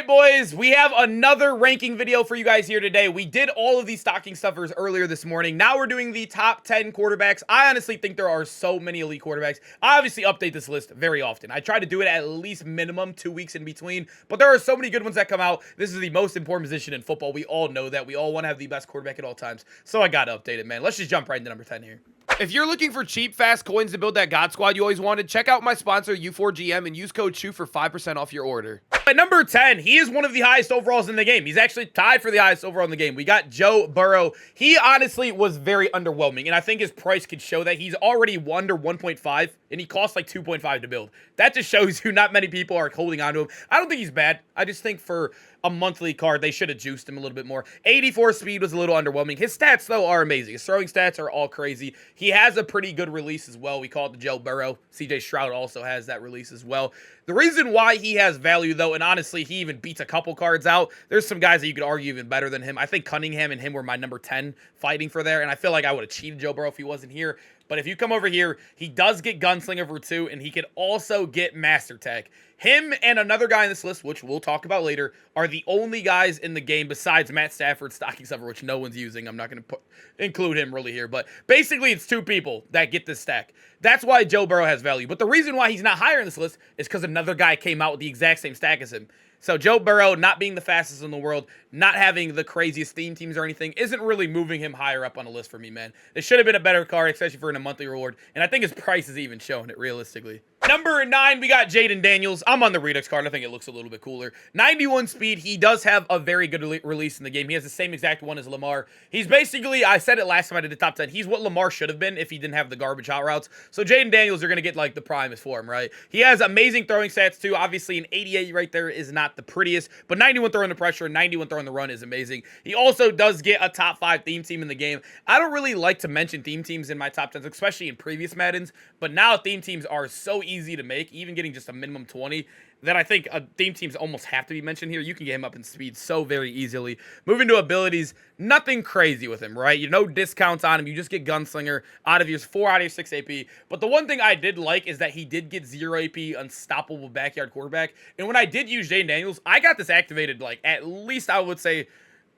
right, boys, we have another ranking video for you guys here today. We did all of these stocking stuffers earlier this morning. Now we're doing the top 10 quarterbacks. I honestly think there are so many elite quarterbacks. I obviously update this list very often. I try to do it at least minimum 2 weeks in between, but there are so many good ones that come out. This is the most important position in football. We all know that. We all want to have the best quarterback at all times, so I got to update it, man. Let's just jump right into number 10 here. If you're looking for cheap, fast coins to build that God Squad you always wanted, check out my sponsor, U4GM, and use code SHOE for 5% off your order. At number 10, he is one of the highest overalls in the game. He's actually tied for the highest overall in the game. We got Joe Burrow. He honestly was very underwhelming, and I think his price could show that. He's already under 1.5, and he costs like 2.5 to build. That just shows you not many people are holding on to him. I don't think he's bad. I just think for a monthly card, they should have juiced him a little bit more. 84 speed was a little underwhelming. His stats, though, are amazing. His throwing stats are all crazy. He has a pretty good release as well. We call it the Joe Burrow. CJ Stroud also has that release as well. The reason why he has value, though, and honestly, he even beats a couple cards out. There's some guys that you could argue even better than him. I think Cunningham and him were my number 10 fighting for there, and I feel like I would have cheated Joe Burrow if he wasn't here. But if you come over here, he does get Gunslinger for 2, and he can also get Master Tech. Him and another guy in this list, which we'll talk about later, are the only guys in the game besides Matt Stafford's stocking stuffer, which no one's using. I'm not going to include him really here. But basically, it's 2 people that get this stack. That's why Joe Burrow has value. But the reason why he's not higher in this list is because another guy came out with the exact same stack as him. So Joe Burrow, not being the fastest in the world, not having the craziest theme teams or anything, isn't really moving him higher up on the list for me, man. It should have been a better card, especially for a monthly reward. And I think his price is even showing it realistically. Number 9, we got Jaden Daniels. I'm on the Redux card. I think it looks a little bit cooler. 91 speed. He does have a very good release in the game. He has the same exact one as Lamar. He's basically, I said it last time I did the top 10, he's what Lamar should have been if he didn't have the garbage hot routes. So Jaden Daniels, you're going to get like the primus for him, right? He has amazing throwing stats too. Obviously an 88 right there is not the prettiest, but 91 throwing the pressure and 91 throwing the run is amazing. He also does get a top 5 theme team in the game. I don't really like to mention theme teams in my top 10s, especially in previous Maddens, but now theme teams are so easy to make, even getting just a minimum 20, that I think theme teams almost have to be mentioned here. You can get him up in speed so very easily. Moving to abilities, nothing crazy with him, right? You no discounts on him. You just get Gunslinger out of your 4 out of your 6 AP. But the one thing I did like is that he did get 0 AP, unstoppable backyard quarterback. And when I did use Jaden Daniels, I got this activated like at least I would say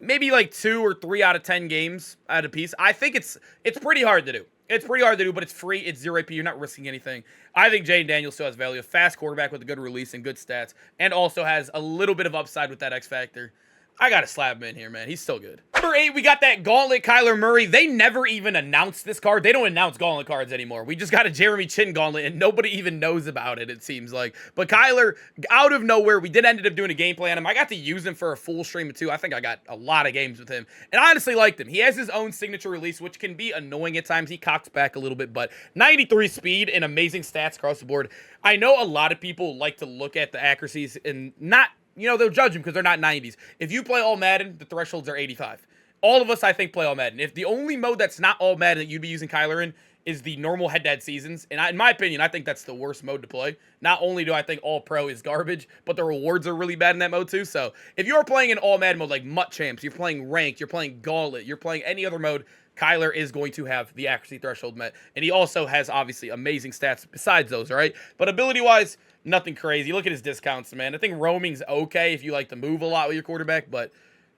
maybe like 2 or 3 out of 10 games at a piece. I think it's pretty hard to do. It's pretty hard to do, but it's free. It's 0 AP. You're not risking anything. I think Jaden Daniels still has value. A fast quarterback with a good release and good stats, and also has a little bit of upside with that X factor. I got to slap him in here, man. He's still good. Number 8, we got that Gauntlet Kyler Murray. They never even announced this card. They don't announce Gauntlet cards anymore. We just got a Jeremy Chin Gauntlet, and nobody even knows about it, it seems like. But Kyler, out of nowhere, we did end up doing a gameplay on him. I got to use him for a full stream of 2. I think I got a lot of games with him, and I honestly liked him. He has his own signature release, which can be annoying at times. He cocks back a little bit, but 93 speed and amazing stats across the board. I know a lot of people like to look at the accuracies and not, they'll judge them because they're not 90s. If you play all Madden, the thresholds are 85. All of us, I think, play all Madden. If the only mode that's not all Madden that you'd be using Kyler in is the normal head-to-head seasons, and in my opinion, I think that's the worst mode to play. Not only do I think all pro is garbage, but the rewards are really bad in that mode too. So if you're playing in all Madden mode like MUT Champs, you're playing Ranked, you're playing Gauntlet, you're playing any other mode, Kyler is going to have the accuracy threshold met. And he also has, obviously, amazing stats besides those, all right? But ability-wise, nothing crazy. Look at his discounts, man. I think roaming's okay if you like to move a lot with your quarterback, but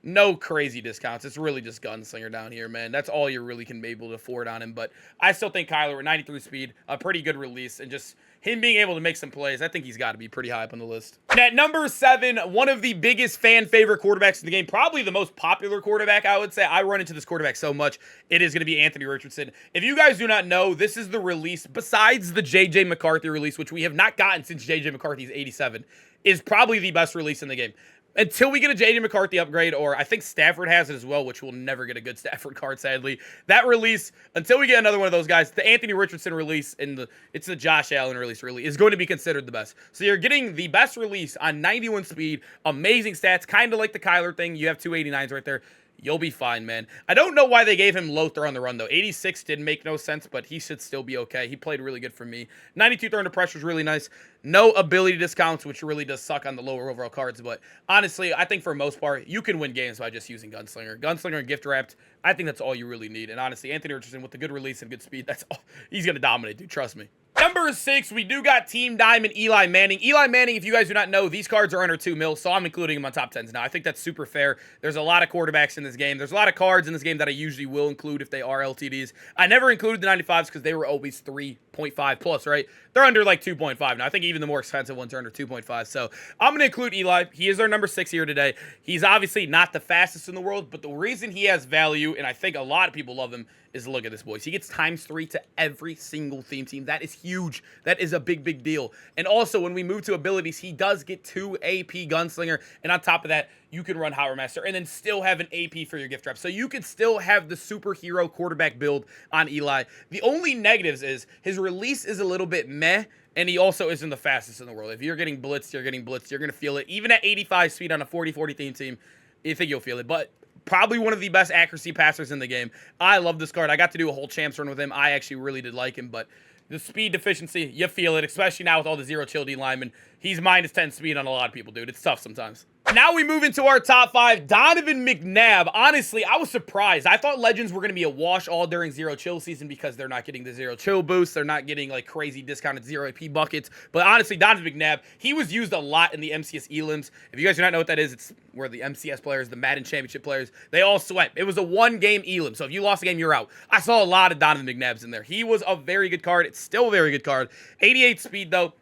no crazy discounts. It's really just Gunslinger down here, man. That's all you really can be able to afford on him. But I still think Kyler with 93 speed, a pretty good release, and just him being able to make some plays, I think he's got to be pretty high up on the list. And at number 7, one of the biggest fan favorite quarterbacks in the game, probably the most popular quarterback, I would say. I run into this quarterback so much. It is going to be Anthony Richardson. If you guys do not know, this is the release, besides the J.J. McCarthy release, which we have not gotten since J.J. McCarthy's 87, is probably the best release in the game. Until we get a J.J. McCarthy upgrade, or I think Stafford has it as well, which we'll never get a good Stafford card, sadly. That release, until we get another one of those guys, the Anthony Richardson release and it's the Josh Allen release really, is going to be considered the best. So you're getting the best release on 91 speed, amazing stats, kind of like the Kyler thing. You have 289s right there. You'll be fine, man. I don't know why they gave him low throw on the run, though. 86 didn't make no sense, but he should still be okay. He played really good for me. 92 throw under pressure is really nice. No ability discounts, which really does suck on the lower overall cards. But honestly, I think for most part, you can win games by just using Gunslinger. Gunslinger and gift wrapped, I think that's all you really need. And honestly, Anthony Richardson with the good release and good speed, that's all. He's going to dominate, dude. Trust me. Number 6, we do got Team Diamond Eli Manning. Eli Manning, if you guys do not know, these cards are under 2 mil, so I'm including him on top 10s now. I think that's super fair. There's a lot of quarterbacks in this game. There's a lot of cards in this game that I usually will include if they are LTDs. I never included the 95s because they were always 3.5 plus, right? They're under like 2.5 now. I think even the more expensive ones are under 2.5. So I'm going to include Eli. He is our number 6 here today. He's obviously not the fastest in the world, but the reason he has value, and I think a lot of people love him, is look at this, boys. He gets ×3 to every single theme team. That is huge. That is a big, big deal. And also, when we move to abilities, he does get 2 AP Gunslinger. And on top of that, you can run Howard Master and then still have an AP for your gift wrap. So you could still have the superhero quarterback build on Eli. The only negatives is his release is a little bit meh, and he also isn't the fastest in the world. If you're getting blitzed, you're getting blitzed. You're going to feel it. Even at 85 speed on a 40-40 theme team, you think you'll feel it. But probably one of the best accuracy passers in the game. I love this card. I got to do a whole champs run with him. I actually really did like him, but the speed deficiency, you feel it, especially now with all the zero chill D linemen. He's -10 speed on a lot of people, dude. It's tough sometimes. Now we move into our top 5. Donovan McNabb. Honestly, I was surprised. I thought Legends were going to be a wash all during zero chill season because they're not getting the zero chill boost. They're not getting like crazy discounted 0 AP buckets. But honestly, Donovan McNabb, he was used a lot in the MCS elims. If you guys do not know what that is, it's where the MCS players, the Madden championship players, they all sweat. It was a 1-game elim. So if you lost a game, you're out. I saw a lot of Donovan McNabbs in there. He was a very good card. It's still a very good card. 88 speed though.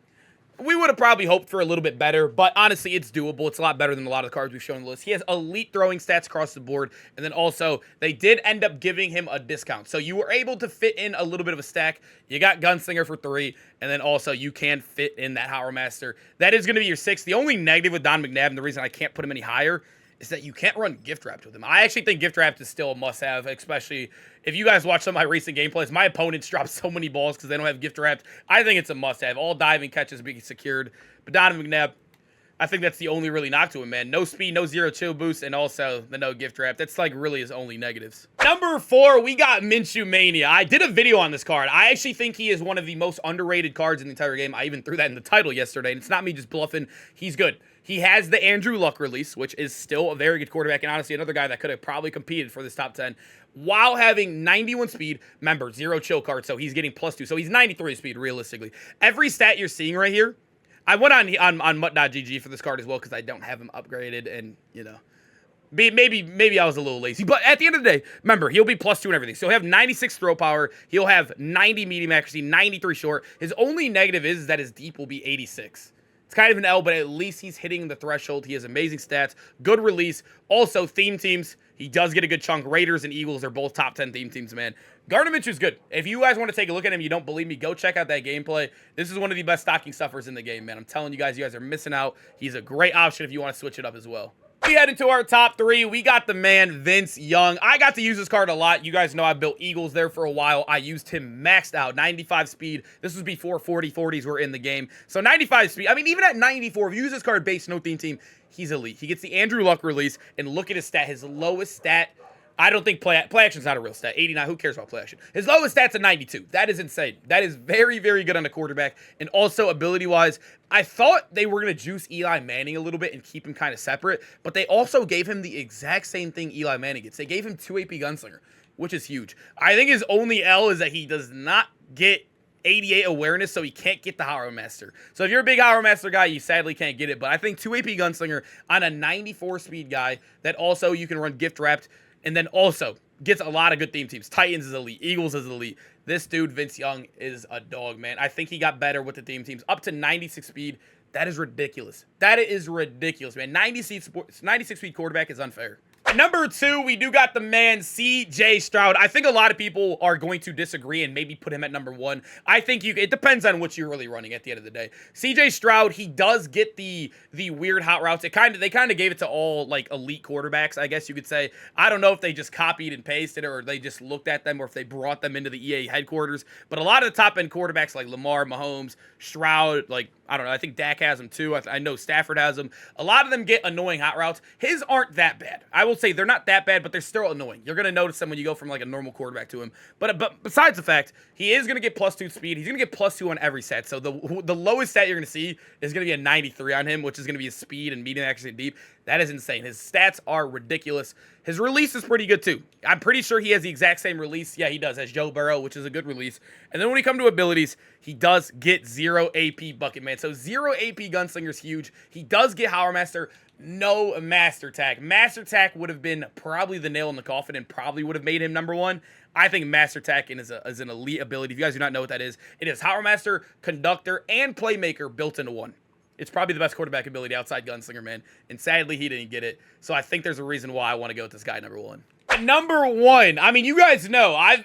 We would have probably hoped for a little bit better, but honestly, it's doable. It's a lot better than a lot of the cards we've shown in the list. He has elite throwing stats across the board, and then also, they did end up giving him a discount. So you were able to fit in a little bit of a stack. You got Gunslinger for 3, and then also you can fit in that Howard Master. That is going to be your 6. The only negative with Don McNabb, and the reason I can't put him any higher, is that you can't run gift wrapped with him. I actually think gift wrapped is still a must-have, especially if you guys watch some of my recent gameplays. My opponents drop so many balls because they don't have gift wrapped. I think it's a must-have. All diving catches being secured. But Donovan McNabb, I think that's the only really knock to him, man. No speed, no zero chill boost, and also the no gift wrap. That's like really his only negatives. Number 4, we got Minshew Mania. I did a video on this card. I actually think he is one of the most underrated cards in the entire game. I even threw that in the title yesterday, and it's not me just bluffing. He's good. He has the Andrew Luck release, which is still a very good quarterback, and honestly, another guy that could have probably competed for this top 10, while having 91 speed. Remember, zero chill card, so he's getting +2, so he's 93 speed, realistically. Every stat you're seeing right here, I went on mutt.gg for this card as well, because I don't have him upgraded, and, you know, maybe I was a little lazy. But at the end of the day, remember, he'll be +2 and everything. So he'll have 96 throw power, he'll have 90 medium accuracy, 93 short. His only negative is that his deep will be 86. It's kind of an L, but at least he's hitting the threshold. He has amazing stats, good release. Also, theme teams, he does get a good chunk. Raiders and Eagles are both top 10 theme teams, man. Gardner Minshew's good. If you guys want to take a look at him, you don't believe me, go check out that gameplay. This is one of the best stocking stuffers in the game, man. I'm telling you guys are missing out. He's a great option if you want to switch it up as well. We head into our top 3. We got the man, Vince Young. I got to use this card a lot. You guys know I built Eagles there for a while. I used him maxed out, 95 speed. This was before 40-40s were in the game. So 95 speed. I mean, even at 94, if you use this card base, no theme team, he's elite. He gets the Andrew Luck release, and look at his stat. His lowest stat, I don't think play action's not a real stat. 89, who cares about play action? His lowest stat's a 92. That is insane. That is very, very good on a quarterback. And also, ability-wise, I thought they were going to juice Eli Manning a little bit and keep him kind of separate, but they also gave him the exact same thing Eli Manning gets. They gave him 2 AP Gunslinger, which is huge. I think his only L is that he does not get 88 awareness, so he can't get the Howard Master. So if you're a big Howard Master guy, you sadly can't get it, but I think 2 AP Gunslinger on a 94 speed guy that also you can run gift wrapped, and then also gets a lot of good theme teams. Titans is elite. Eagles is elite. This dude, Vince Young, is a dog, man. I think he got better with the theme teams. Up to 96 speed. That is ridiculous. That is ridiculous, man. 96 speed quarterback is unfair. Number 2, we do got the man, CJ Stroud. I think a lot of people are going to disagree and maybe put him at number 1. I think it depends on what you're really running at the end of the day. CJ Stroud, he does get the weird hot routes. They kind of gave it to all like elite quarterbacks, I guess you could say. I don't know if they just copied and pasted or they just looked at them or if they brought them into the EA headquarters. But a lot of the top end quarterbacks like Lamar, Mahomes, Stroud, like I don't know. I think Dak has them too. I know Stafford has them. A lot of them get annoying hot routes. His aren't that bad. I will say they're not that bad, but they're still annoying. You're going to notice them when you go from like a normal quarterback to him. But besides the fact, he is going to get +2 speed. He's going to get +2 on every set. So the lowest stat you're going to see is going to be a 93 on him, which is going to be his speed and medium accuracy and deep. That is insane. His stats are ridiculous. His release is pretty good too. I'm pretty sure he has the exact same release. Yeah, he does, as Joe Burrow, which is a good release. And then when we come to abilities, he does get 0 AP bucket, man. So 0 AP gunslinger is huge. He does get Power Master, no Master Tack. Master Tack would have been probably the nail in the coffin and probably would have made him #1. I think Master Tack is an elite ability. If you guys do not know what that is, it is Power Master, Conductor, and Playmaker built into one. It's probably the best quarterback ability outside Gunslinger, man. And sadly, he didn't get it. So I think there's a reason why I want to go with this guy #1. #1. I mean, you guys know I've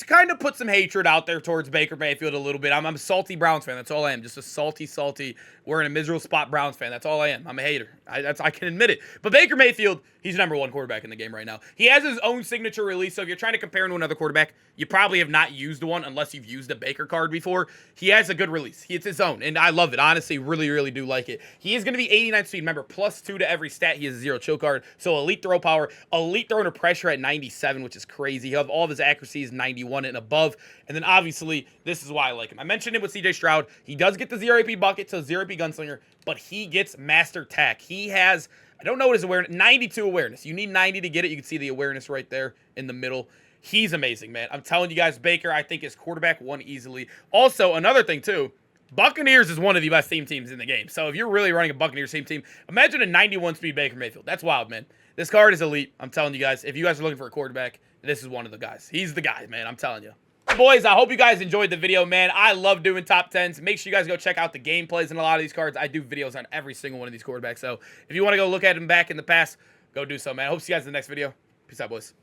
kind of put some hatred out there towards Baker Mayfield a little bit. I'm a salty Browns fan. That's all I am. Just a salty. We're in a miserable spot Browns fan. That's all I am. I'm a hater. I can admit it. But Baker Mayfield, he's #1 quarterback in the game right now. He has his own signature release. So if you're trying to compare him to another quarterback, you probably have not used one unless you've used a Baker card before. He has a good release. It's his own, and I love it. Honestly, really do like it. He is going to be 89 speed. Remember, +2 to every stat. He has a 0 choke card. So elite throw power, elite throw under pressure at 97, which is crazy. He'll have all of his accuracies 91 and above. And then obviously, this is why I like him. I mentioned it with CJ Stroud. He does get the 0 AP bucket, so 0 AP gunslinger, but he gets Master Tack. He has, I don't know what his awareness, 92 awareness. You need 90 to get it. You can see the awareness right there in the middle. He's amazing, man. I'm telling you guys, Baker, I think, is quarterback 1 easily. Also, another thing, too, Buccaneers is one of the best teams in the game. So if you're really running a Buccaneers team, imagine a 91 speed Baker Mayfield. That's wild, man. This card is elite. I'm telling you guys, if you guys are looking for a quarterback, this is one of the guys. He's the guy, man. I'm telling you. Boys, I hope you guys enjoyed the video, man. I love doing top 10s. Make sure you guys go check out the gameplays in a lot of these cards. I do videos on every single one of these quarterbacks. So if you want to go look at them back in the past, go do so, man. I hope to see you guys in the next video. Peace out, boys.